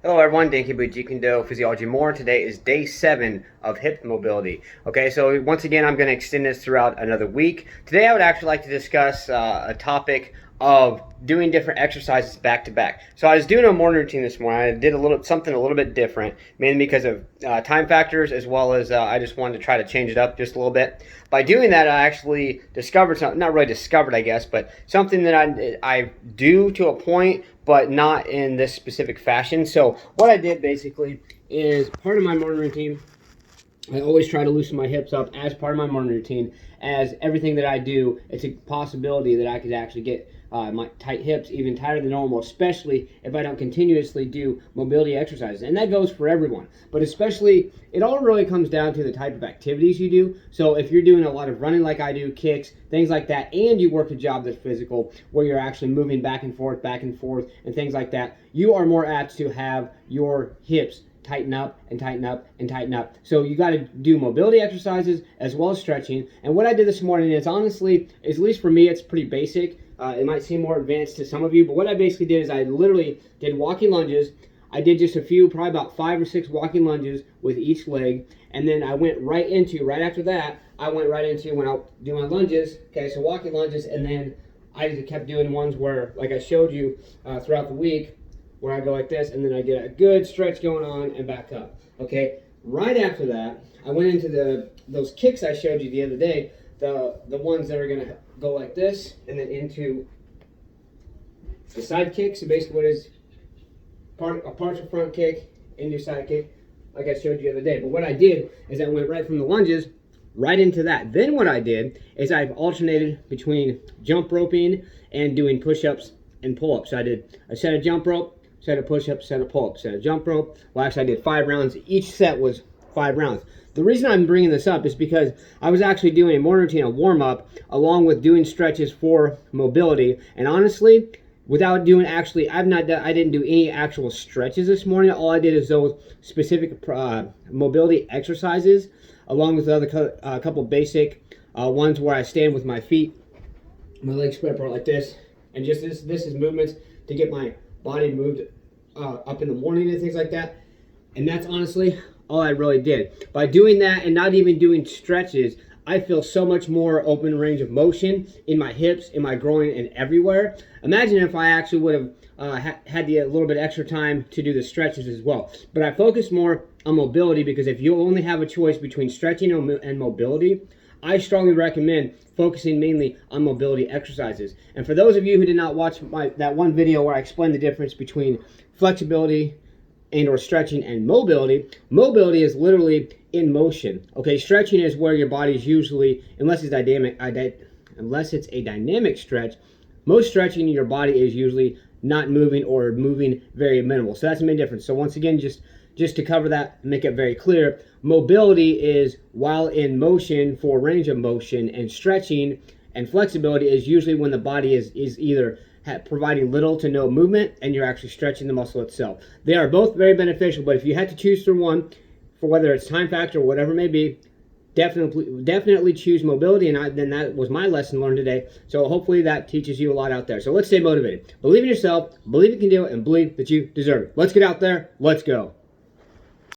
Hello everyone, thank you for Jeet, Kune Physiology More. Today is day 7 of hip mobility. Okay, so once again, I'm going to extend this throughout another week. Today I would actually like to discuss a topic of doing different exercises back to back. So I was doing a morning routine this morning. I did something a little bit different, mainly because of time factors, as well as I just wanted to try to change it up just a little bit. By doing that, I actually discovered something, not really discovered, I guess, but something that I do to a point, but not in this specific fashion. So what I did basically is part of my morning routine. I always try to loosen my hips up as part of my morning routine. As everything that I do, it's a possibility that I could actually get my tight hips even tighter than normal, especially if I don't continuously do mobility exercises. And that goes for everyone. But especially, it all really comes down to the type of activities you do. So if you're doing a lot of running like I do, kicks, things like that, and you work a job that's physical, where you're actually moving back and forth, and things like that, you are more apt to have your hips tighten up and tighten up and tighten up. So you got to do mobility exercises as well as stretching. And what I did this morning is honestly, at least for me, it's pretty basic. It might seem more advanced to some of you, but what I basically did is I literally did walking lunges. I did just a few, probably about 5 or 6 walking lunges with each leg. And then I went right after that, when I do my lunges. Okay, so walking lunges, and then I just kept doing ones where, like I showed you throughout the week, where I go like this, and then I get a good stretch going on and back up. Okay, right after that, I went into those kicks I showed you the other day, the ones that are gonna go like this, and then into the side kick. So basically, what is a partial front kick into side kick, like I showed you the other day. But what I did is I went right from the lunges right into that. Then what I did is I've alternated between jump roping and doing push-ups and pull-ups. So I did a set of jump rope, set of push-ups, set of pull-ups, set of jump rope. Well, actually, I did 5 rounds. Each set was 5 rounds. The reason I'm bringing this up is because I was actually doing a morning routine, a warm-up, along with doing stretches for mobility. And honestly, without doing I didn't do any actual stretches this morning. All I did is those specific mobility exercises, along with a couple basic ones where I stand with my feet, my legs spread apart like this, and just this is movements to get my body moved up in the morning and things like that. And that's honestly all I really did. By doing that and not even doing stretches, I feel so much more open range of motion in my hips, in my groin, and everywhere. Imagine if I actually would have had a little bit extra time to do the stretches as well. But I focus more on mobility, because if you only have a choice between stretching and mobility, I strongly recommend focusing mainly on mobility exercises. And for those of you who did not watch that one video where I explained the difference between flexibility and or stretching and mobility, mobility is literally in motion. Okay, stretching is where your body is usually, unless it's a dynamic stretch, most stretching in your body is usually not moving or moving very minimal. So that's the main difference. So once again, just to cover that, make it very clear, mobility is while in motion for range of motion, and stretching and flexibility is usually when the body is either providing little to no movement and you're actually stretching the muscle itself. They are both very beneficial, but if you had to choose through one, for whether it's time factor or whatever it may be, definitely choose mobility. And then that was my lesson learned today. So hopefully that teaches you a lot out there. So let's stay motivated. Believe in yourself, believe you can do it, and believe that you deserve it. Let's get out there. Let's go.